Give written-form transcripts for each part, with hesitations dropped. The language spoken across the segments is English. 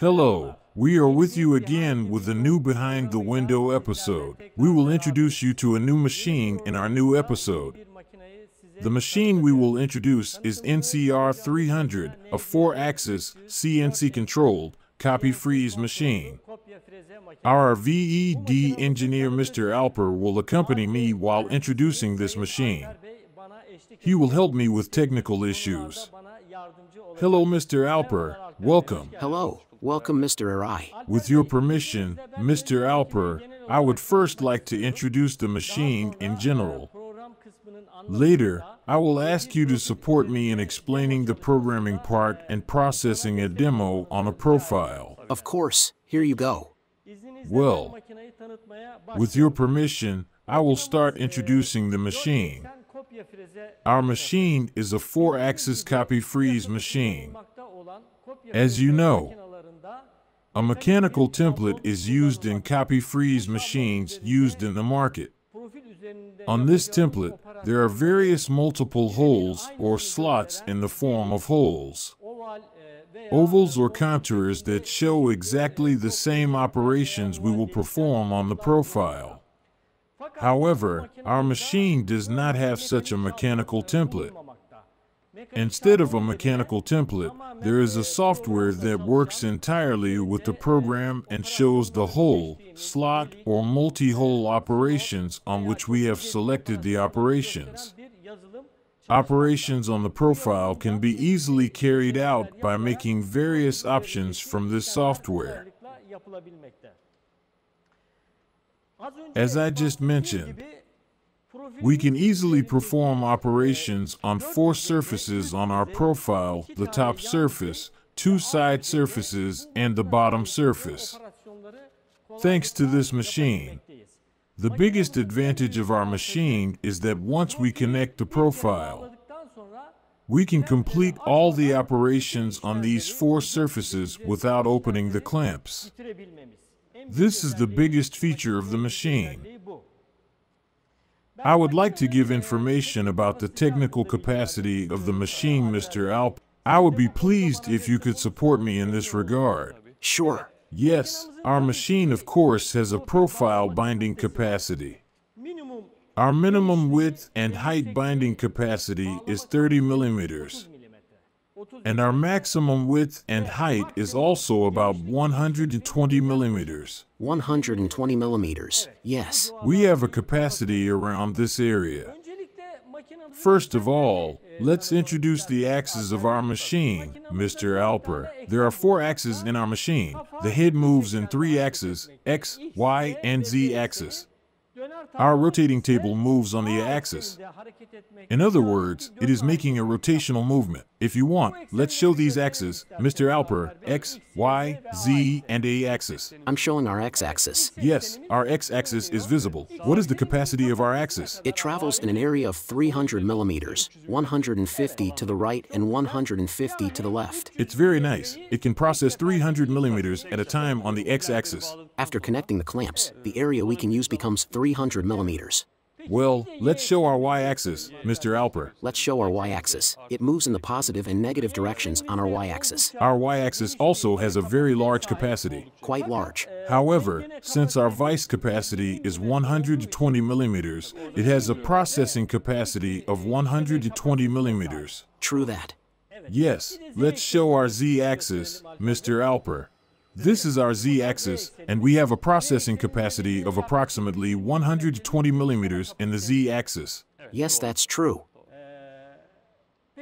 Hello, we are with you again with a new Behind the Window episode. We will introduce you to a new machine in our new episode. The machine we will introduce is NCR 300, a 4-axis, CNC-controlled, copy freeze machine. Our VED engineer Mr. Alper will accompany me while introducing this machine. He will help me with technical issues. Hello Mr. Alper, welcome. Hello, welcome Mr. Arai. With your permission, Mr. Alper, I would first like to introduce the machine in general. Later, I will ask you to support me in explaining the programming part and processing a demo on a profile. Of course, here you go. Well, with your permission, I will start introducing the machine. Our machine is a 4-axis copy freeze machine. As you know, a mechanical template is used in copy freeze machines used in the market. On this template, there are various multiple holes or slots in the form of holes, ovals or contours that show exactly the same operations we will perform on the profile. However, our machine does not have such a mechanical template. Instead of a mechanical template, there is a software that works entirely with the program and shows the hole, slot, or multi-hole operations on which we have selected the operations. Operations on the profile can be easily carried out by making various options from this software. As I just mentioned, we can easily perform operations on 4 surfaces on our profile: the top surface, 2 side surfaces, and the bottom surface. Thanks to this machine, the biggest advantage of our machine is that once we connect the profile, we can complete all the operations on these 4 surfaces without opening the clamps. This is the biggest feature of the machine. I would like to give information about the technical capacity of the machine, Mr. Alp. I would be pleased if you could support me in this regard. Sure. Yes, our machine of course has a profile binding capacity. Our minimum width and height binding capacity is 30 millimeters. And our maximum width and height is also about 120 millimeters. 120 millimeters, yes. We have a capacity around this area. First of all, let's introduce the axes of our machine, Mr. Alper. There are 4 axes in our machine. The head moves in 3 axes, X, Y, and Z axis. Our rotating table moves on the axis. In other words, it is making a rotational movement. If you want, let's show these axes, Mr. Alper, X, Y, Z, and A axis. I'm showing our X-axis. Yes, our X-axis is visible. What is the capacity of our axis? It travels in an area of 300 millimeters, 150 to the right and 150 to the left. It's very nice. It can process 300 millimeters at a time on the X-axis. After connecting the clamps, the area we can use becomes 300 millimeters. Well, let's show our Y-axis, Mr. Alper. Let's show our Y-axis. It moves in the positive and negative directions on our Y-axis. Our Y-axis also has a very large capacity. Quite large. However, since our vice capacity is 120 millimeters, it has a processing capacity of 120 millimeters. True that. Yes, let's show our Z-axis, Mr. Alper. This is our Z-axis, and we have a processing capacity of approximately 120 millimeters in the Z-axis. Yes, that's true.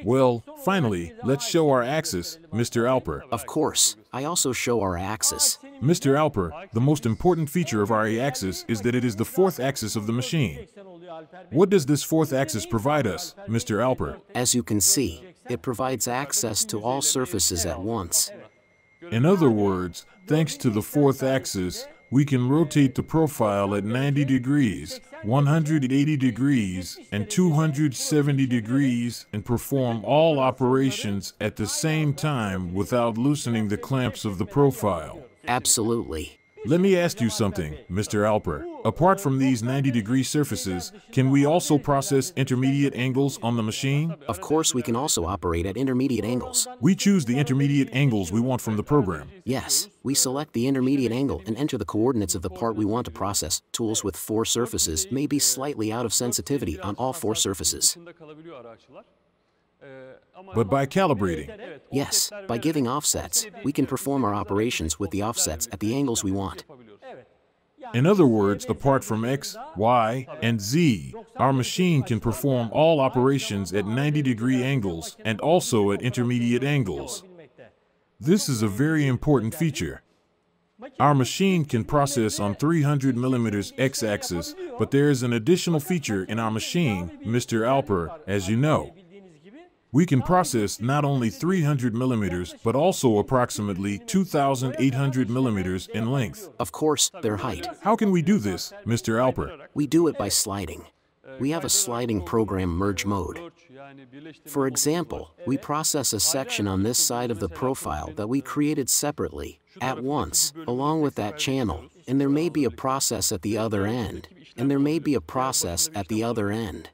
Well, finally, let's show our axis, Mr. Alper. Of course, I also show our axis. Mr. Alper, the most important feature of our axis is that it is the 4th axis of the machine. What does this 4th axis provide us, Mr. Alper? As you can see, it provides access to all surfaces at once. In other words, thanks to the 4th axis, we can rotate the profile at 90 degrees, 180 degrees, and 270 degrees and perform all operations at the same time without loosening the clamps of the profile. Absolutely. Let me ask you something, Mr. Alper. Apart from these 90-degree surfaces, can we also process intermediate angles on the machine? Of course, we can also operate at intermediate angles. We choose the intermediate angles we want from the program. Yes, we select the intermediate angle and enter the coordinates of the part we want to process. Tools with 4 surfaces may be slightly out of sensitivity on all 4 surfaces. But by calibrating, Yes, by giving offsets, we can perform our operations with the offsets at the angles we want. in other words, apart from X, Y, and Z, our machine can perform all operations at 90-degree angles and also at intermediate angles. This is a very important feature. Our machine can process on 300 millimeters X-axis, but there is an additional feature in our machine, Mr. Alper, as you know. We can process not only 300 millimeters, but also approximately 2,800 millimeters in length. Of course, their height. How can we do this, Mr. Alper? We do it by sliding. We have a sliding program merge mode. For example, we process a section on this side of the profile that we created separately, at once, along with that channel, and there may be a process at the other end, and there may be a process at the other end.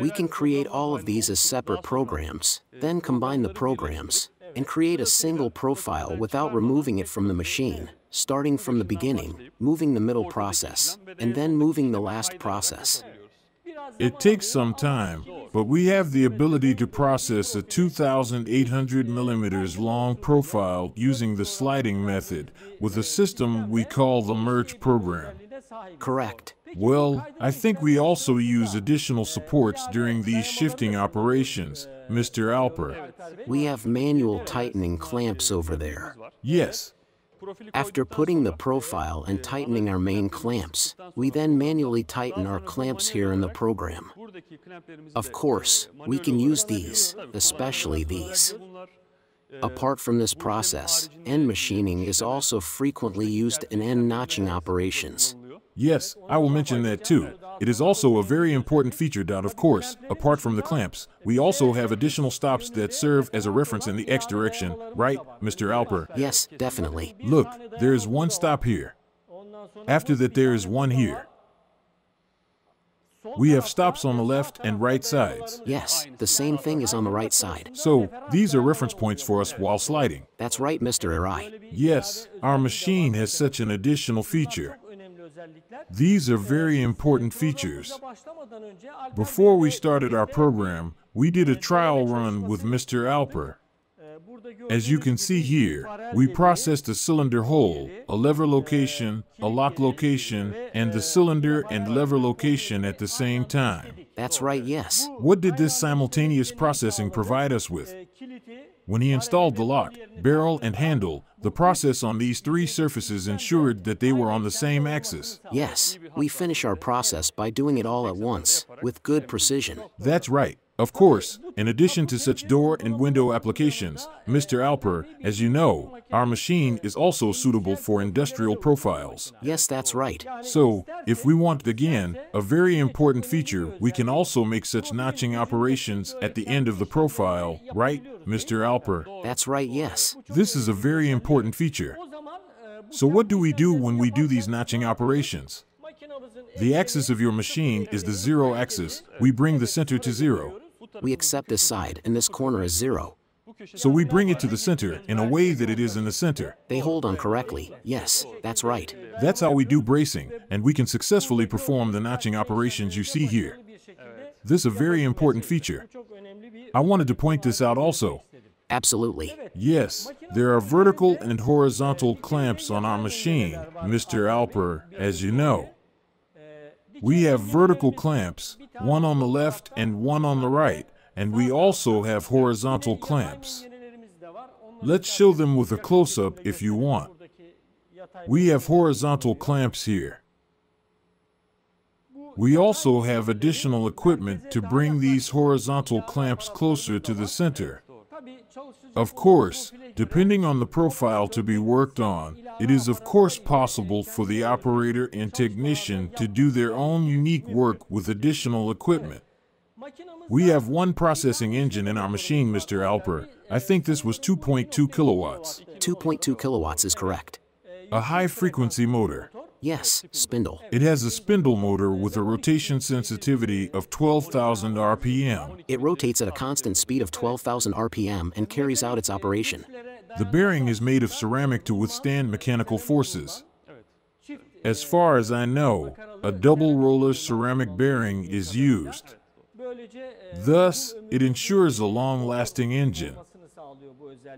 We can create all of these as separate programs, then combine the programs, and create a single profile without removing it from the machine, starting from the beginning, moving the middle process, and then moving the last process. It takes some time, but we have the ability to process a 2,800 millimeters long profile using the sliding method with a system we call the merge program. Correct. Well, I think we also use additional supports during these shifting operations, Mr. Alper. We have manual tightening clamps over there. Yes. After putting the profile and tightening our main clamps, we then manually tighten our clamps here in the program. Of course, we can use these, especially these. Apart from this process, end machining is also frequently used in end notching operations. Yes, I will mention that too. It is also a very important feature that, of course, apart from the clamps, we also have additional stops that serve as a reference in the X direction, right, Mr. Alper? Yes, definitely. Look, there is one stop here. After that, there is one here. We have stops on the left and right sides. Yes, the same thing is on the right side. So, these are reference points for us while sliding. That's right, Mr. Arai. Yes, our machine has such an additional feature. These are very important features. Before we started our program, we did a trial run with Mr. Alper. As you can see here, we processed a cylinder hole, a lever location, a lock location, and the cylinder and lever location at the same time. That's right, yes. What did this simultaneous processing provide us with? When he installed the lock, barrel, and handle, the process on these 3 surfaces ensured that they were on the same axis. Yes, we finish our process by doing it all at once, with good precision. That's right. Of course, in addition to such door and window applications, Mr. Alper, as you know, our machine is also suitable for industrial profiles. Yes, that's right. So, if we want again, a very important feature, we can also make such notching operations at the end of the profile, right, Mr. Alper? That's right, yes. This is a very important feature. So what do we do when we do these notching operations? The axis of your machine is the 0 axis. We bring the center to 0. We accept this side, and this corner is 0. So we bring it to the center in a way that it is in the center. They hold on correctly. Yes, that's right. That's how we do bracing, and we can successfully perform the notching operations you see here. This is a very important feature. I wanted to point this out also. Absolutely. Yes, there are vertical and horizontal clamps on our machine, Mr. Alper, as you know. We have vertical clamps, one on the left and one on the right, and we also have horizontal clamps. Let's show them with a close-up if you want. We have horizontal clamps here. We also have additional equipment to bring these horizontal clamps closer to the center. Of course, depending on the profile to be worked on, it is of course possible for the operator and technician to do their own unique work with additional equipment. We have one processing engine in our machine, Mr. Alper. I think this was 2.2 kilowatts. 2.2 kilowatts is correct. A high-frequency motor. Yes, spindle. It has a spindle motor with a rotation sensitivity of 12,000 RPM. It rotates at a constant speed of 12,000 RPM and carries out its operation. The bearing is made of ceramic to withstand mechanical forces. As far as I know, a double roller ceramic bearing is used. Thus, it ensures a long-lasting engine.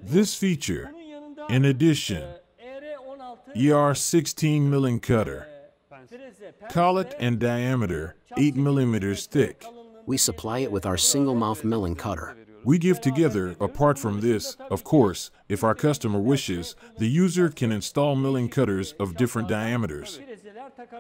This feature, in addition, ER16 milling cutter, collet and diameter 8 millimeters thick. We supply it with our single-mouth milling cutter. We give together, apart from this, of course, if our customer wishes, the user can install milling cutters of different diameters.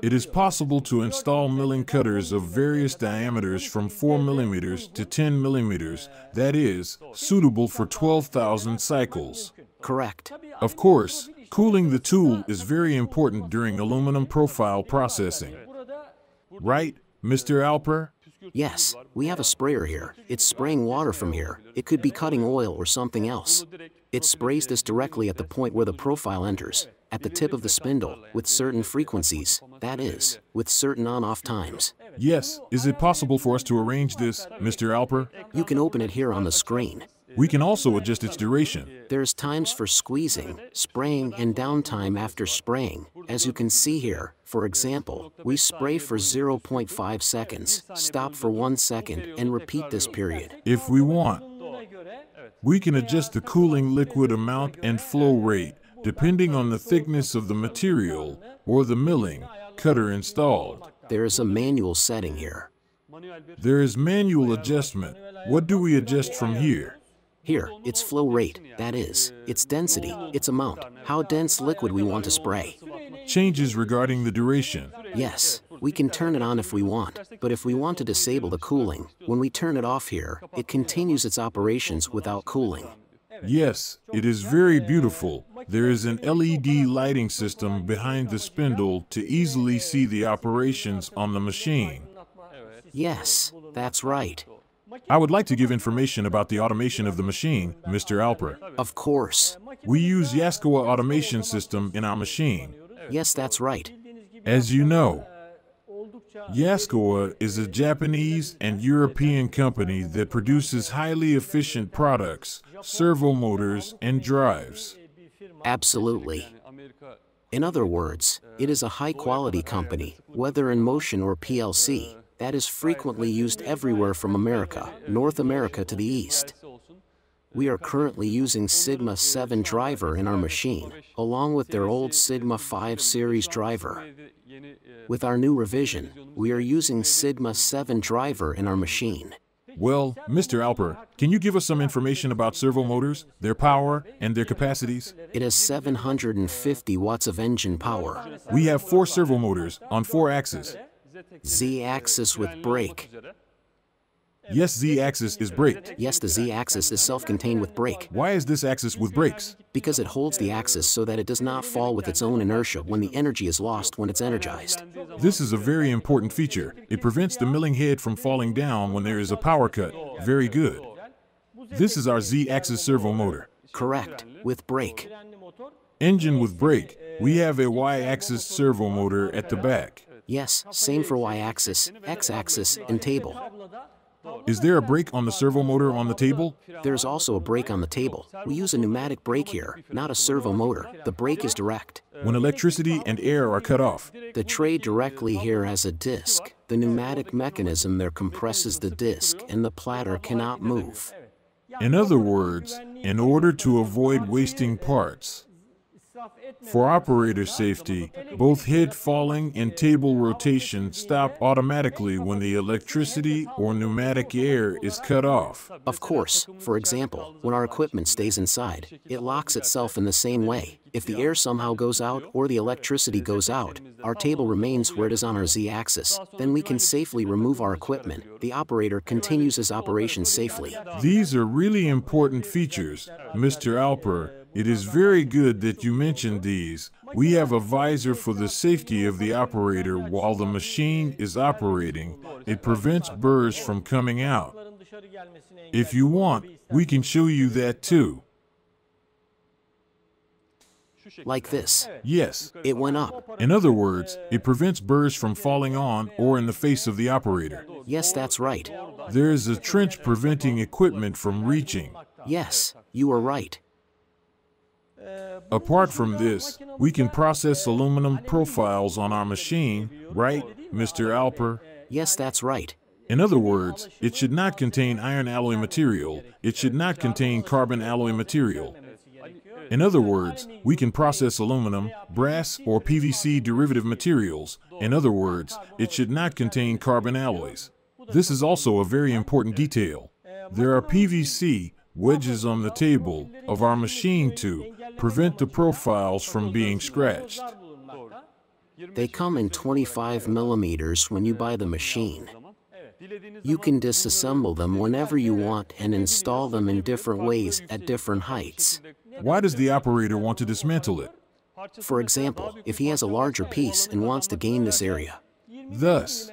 It is possible to install milling cutters of various diameters from 4 millimeters to 10 millimeters, that is, suitable for 12,000 cycles. Correct. Of course, cooling the tool is very important during aluminum profile processing. Right, Mr. Alper? Yes, we have a sprayer here. It's spraying water from here. It could be cutting oil or something else. It sprays this directly at the point where the profile enters, at the tip of the spindle, with certain frequencies, that is, with certain on-off times. Yes, is it possible for us to arrange this, Mr. Alper? You can open it here on the screen. We can also adjust its duration. There's times for squeezing, spraying, and downtime after spraying. As you can see here, for example, we spray for 0.5 seconds, stop for 1 second, and repeat this period. If we want, we can adjust the cooling liquid amount and flow rate, depending on the thickness of the material or the milling cutter installed. There is a manual setting here. There is manual adjustment. What do we adjust from here? Here, its flow rate, that is, its density, its amount, how dense liquid we want to spray. Changes regarding the duration. Yes, we can turn it on if we want, but if we want to disable the cooling, when we turn it off here, it continues its operations without cooling. Yes, it is very beautiful. There is an LED lighting system behind the spindle to easily see the operations on the machine. Yes, that's right. I would like to give information about the automation of the machine, Mr. Alper. Of course. We use Yaskawa automation system in our machine. Yes, that's right. As you know, Yaskawa is a Japanese and European company that produces highly efficient products, servo motors, and drives. Absolutely. In other words, it is a high-quality company, whether in motion or PLC, that is frequently used everywhere from America, North America to the East. We are currently using Sigma 7 driver in our machine, along with their old Sigma 5 series driver. With our new revision, we are using Sigma 7 driver in our machine. Well, Mr. Alper, can you give us some information about servo motors, their power, and their capacities? It has 750 watts of engine power. We have 4 servo motors on 4 axes. Z-axis with brake. Yes, Z-axis is braked. Yes, the Z-axis is self-contained with brake. Why is this axis with brakes? Because it holds the axis so that it does not fall with its own inertia when the energy is lost when it's energized. This is a very important feature. It prevents the milling head from falling down when there is a power cut. Very good. This is our Z-axis servo motor. Correct, with brake. Engine with brake. We have a Y-axis servo motor at the back. Yes, same for Y-axis, X-axis, and table. Is there a brake on the servo motor on the table? There's also a brake on the table. We use a pneumatic brake here, not a servo motor. The brake is direct. When electricity and air are cut off. The tray directly here has a disc. The pneumatic mechanism there compresses the disc, and the platter cannot move. In other words, in order to avoid wasting parts, for operator safety, both head falling and table rotation stop automatically when the electricity or pneumatic air is cut off. Of course, for example, when our equipment stays inside, it locks itself in the same way. If the air somehow goes out or the electricity goes out, our table remains where it is on our Z-axis. Then we can safely remove our equipment. The operator continues his operation safely. These are really important features, Mr. Alper. It is very good that you mentioned these. We have a visor for the safety of the operator while the machine is operating. It prevents burrs from coming out. If you want, we can show you that too. Like this. Yes. It went up. In other words, it prevents burrs from falling on or in the face of the operator. Yes, that's right. There is a trench preventing equipment from reaching. Yes, you are right. Apart from this, we can process aluminum profiles on our machine, right, Mr. Alper? Yes, that's right. In other words, it should not contain iron alloy material. It should not contain carbon alloy material. In other words, we can process aluminum, brass, or PVC derivative materials. In other words, it should not contain carbon alloys. This is also a very important detail. There are PVC wedges on the table of our machine to prevent the profiles from being scratched. They come in 25 millimeters when you buy the machine. You can disassemble them whenever you want and install them in different ways at different heights. Why does the operator want to dismantle it? For example, if he has a larger piece and wants to gain this area. Thus,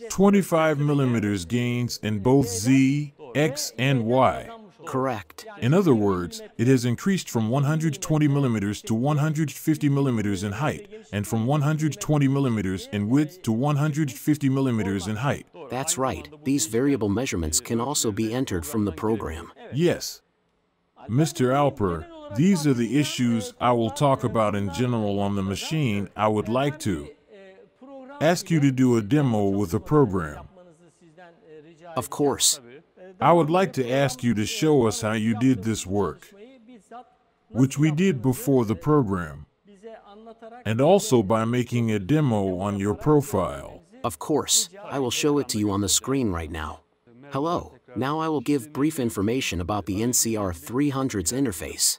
25 millimeters gains in both Z, X, and Y. Correct. In other words, it has increased from 120 millimeters to 150 millimeters in height, and from 120 millimeters in width to 150 millimeters in height. That's right. These variable measurements can also be entered from the program. Yes. Mr. Alper, these are the issues I will talk about in general on the machine. I would like to ask you to do a demo with the program. Of course. I would like to ask you to show us how you did this work, which we did before the program, and also by making a demo on your profile. Of course. I will show it to you on the screen right now. Hello. Now I will give brief information about the NCR 300's interface.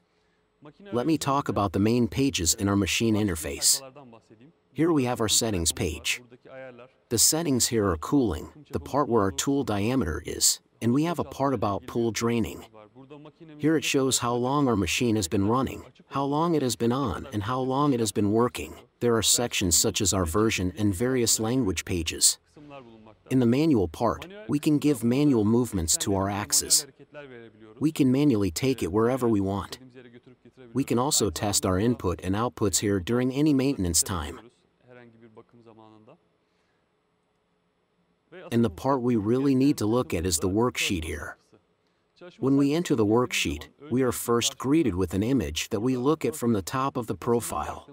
Let me talk about the main pages in our machine interface. Here we have our settings page. The settings here are cooling, the part where our tool diameter is, and we have a part about pool draining. Here it shows how long our machine has been running, how long it has been on, and how long it has been working. There are sections such as our version and various language pages. In the manual part, we can give manual movements to our axes. We can manually take it wherever we want. We can also test our input and outputs here during any maintenance time. And the part we really need to look at is the worksheet here. When we enter the worksheet, we are first greeted with an image that we look at from the top of the profile.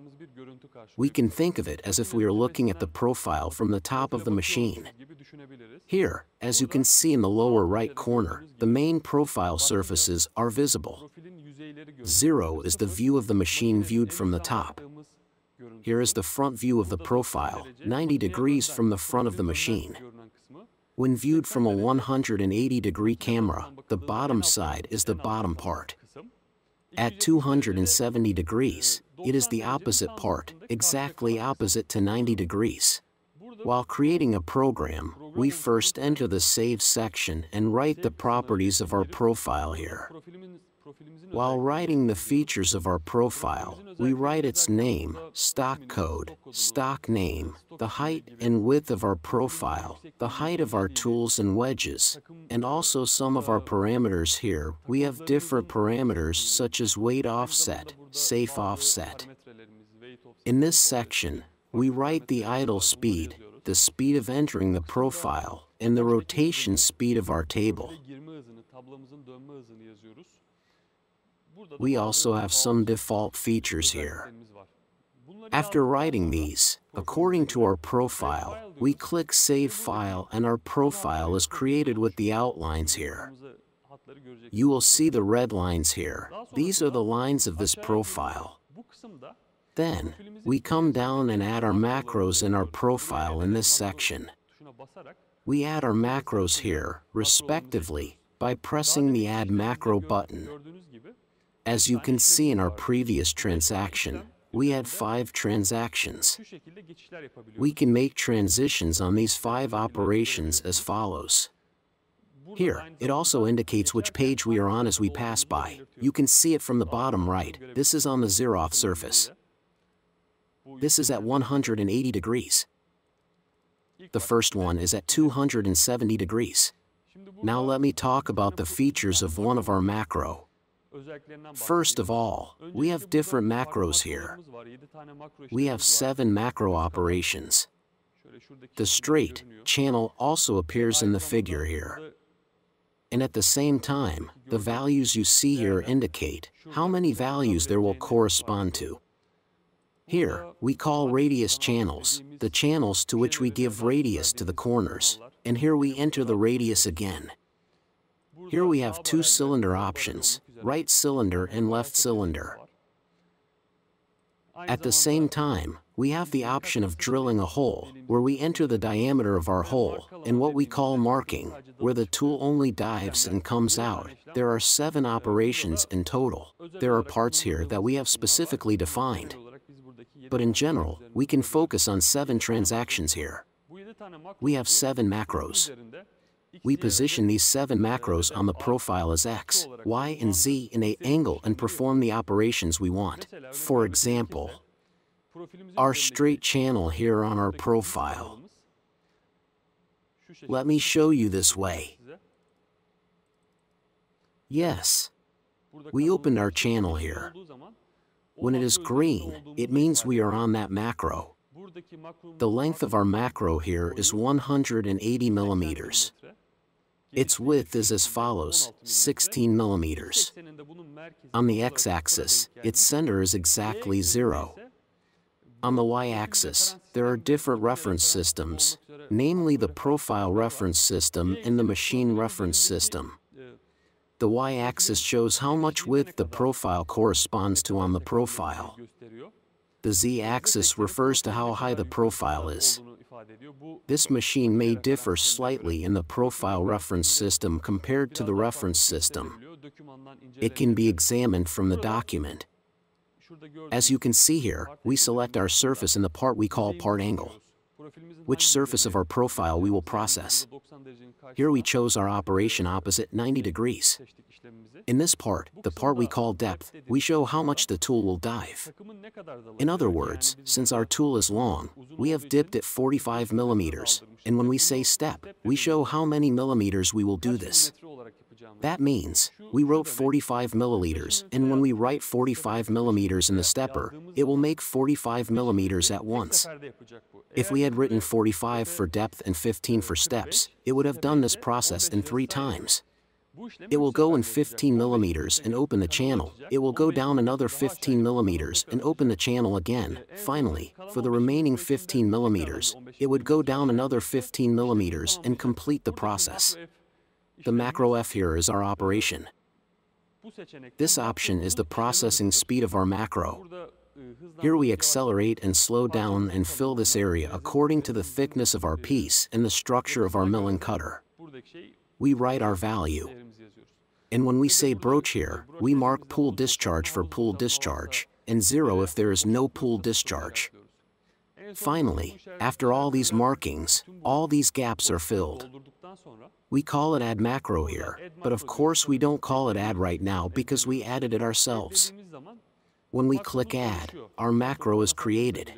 We can think of it as if we are looking at the profile from the top of the machine. Here, as you can see in the lower right corner, the main profile surfaces are visible. 0 is the view of the machine viewed from the top. Here is the front view of the profile, 90 degrees from the front of the machine. When viewed from a 180-degree camera, the bottom side is the bottom part. At 270 degrees, it is the opposite part, exactly opposite to 90 degrees. While creating a program, we first enter the Save section and write the properties of our profile here. While writing the features of our profile, we write its name, stock code, stock name, the height and width of our profile, the height of our tools and wedges, and also some of our parameters here. We have different parameters such as weight offset, safe offset. In this section, we write the idle speed, the speed of entering the profile, and the rotation speed of our table. We also have some default features here. After writing these, according to our profile, we click Save File and our profile is created with the outlines here. You will see the red lines here. These are the lines of this profile. Then, we come down and add our macros in our profile in this section. We add our macros here, respectively, by pressing the Add Macro button. As you can see in our previous transaction, we had 5 transactions. We can make transitions on these 5 operations as follows. Here, it also indicates which page we are on as we pass by. You can see it from the bottom right. This is on the zeroth surface. This is at 180 degrees. The first one is at 270 degrees. Now let me talk about the features of one of our macro. First of all, we have different macros here. We have 7 macro operations. The straight channel also appears in the figure here. And at the same time, the values you see here indicate how many values there will correspond to. Here, we call radius channels, the channels to which we give radius to the corners, and here we enter the radius again. Here we have 2 cylinder options, right cylinder and left cylinder. At the same time, we have the option of drilling a hole, where we enter the diameter of our hole, and what we call marking, where the tool only dives and comes out. There are 7 operations in total. There are parts here that we have specifically defined. But in general, we can focus on 7 transactions here. We have 7 macros. We position these 7 macros on the profile as X, Y, and Z in an angle and perform the operations we want. For example, our straight channel here on our profile. Let me show you this way. Yes, we opened our channel here. When it is green, it means we are on that macro. The length of our macro here is 180 millimeters. Its width is as follows, 16 millimeters. On the x-axis, its center is exactly 0. On the y-axis, there are different reference systems, namely the profile reference system and the machine reference system. The y-axis shows how much width the profile corresponds to on the profile. The z-axis refers to how high the profile is. This machine may differ slightly in the profile reference system compared to the reference system. It can be examined from the document. As you can see here, we select our surface in the part we call part angle, which surface of our profile we will process. Here we chose our operation opposite 90 degrees. In this part, the part we call depth, we show how much the tool will dive. In other words, since our tool is long, we have dipped at 45 millimeters, and when we say step, we show how many millimeters we will do this. That means, we wrote 45 milliliters, and when we write 45 millimeters in the stepper, it will make 45 millimeters at once. If we had written 45 for depth and 15 for steps, it would have done this process in 3 times. It will go in 15 millimeters and open the channel. It will go down another 15 millimeters and open the channel again. Finally, for the remaining 15 millimeters, it would go down another 15 millimeters and complete the process. The macro F here is our operation. This option is the processing speed of our macro. Here we accelerate and slow down and fill this area according to the thickness of our piece and the structure of our milling cutter. We write our value. And when we say broach here, we mark pool discharge for pool discharge, and 0 if there is no pool discharge. Finally, after all these markings, all these gaps are filled. We call it add macro here, but of course we don't call it add right now because we added it ourselves. When we click add, our macro is created.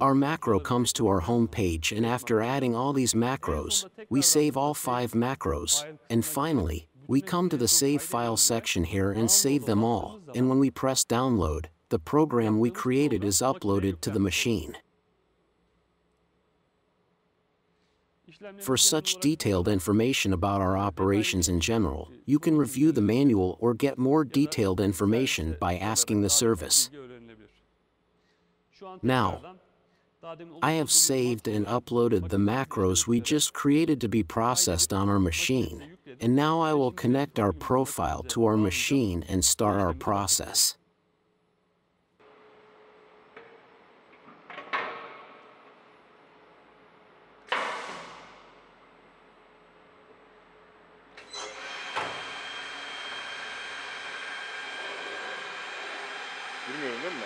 Our macro comes to our home page, and after adding all these macros, we save all 5 macros, and finally, we come to the Save File section here and save them all, and when we press download, the program we created is uploaded to the machine. For such detailed information about our operations in general, you can review the manual or get more detailed information by asking the service. Now, I have saved and uploaded the macros we just created to be processed on our machine, and now I will connect our profile to our machine and start our process. Bilmiyorum değil mi?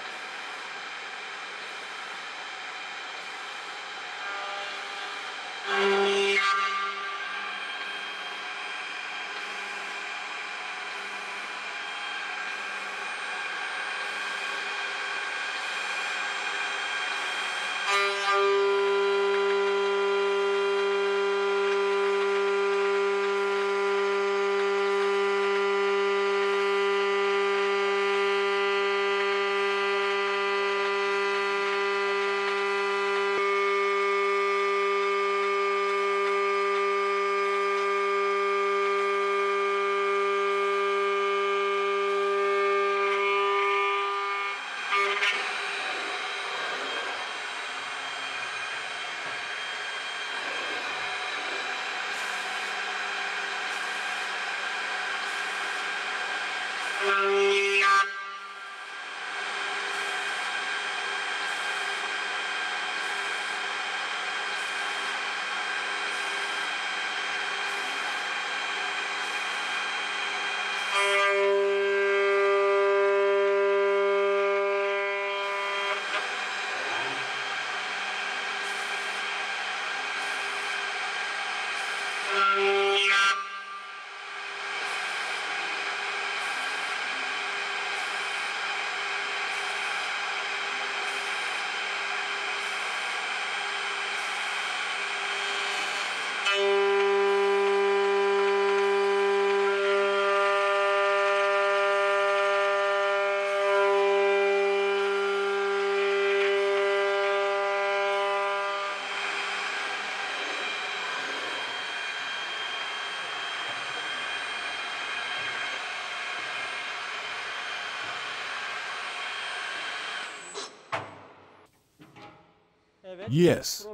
Yes.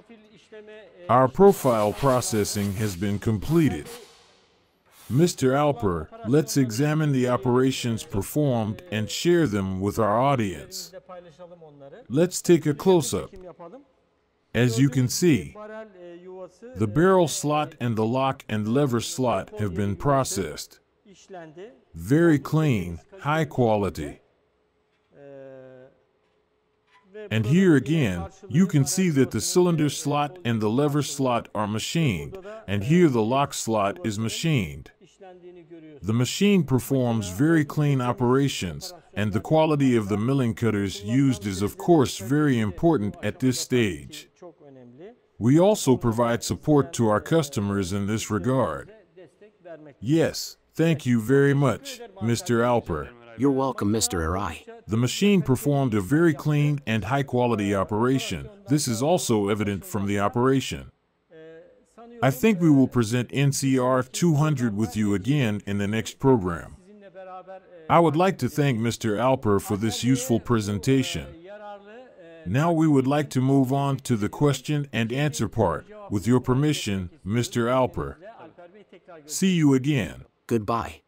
Our profile processing has been completed. Mr. Alper, let's examine the operations performed and share them with our audience. Let's take a close-up. As you can see, the barrel slot and the lock and lever slot have been processed. Very clean, high quality. And here again, you can see that the cylinder slot and the lever slot are machined, and here the lock slot is machined. The machine performs very clean operations, and the quality of the milling cutters used is of course very important at this stage. We also provide support to our customers in this regard. Yes, thank you very much, Mr. Alper. You're welcome, Mr. Arai. The machine performed a very clean and high-quality operation. This is also evident from the operation. I think we will present NCR 200 with you again in the next program. I would like to thank Mr. Alper for this useful presentation. Now we would like to move on to the question and answer part. With your permission, Mr. Alper. See you again. Goodbye.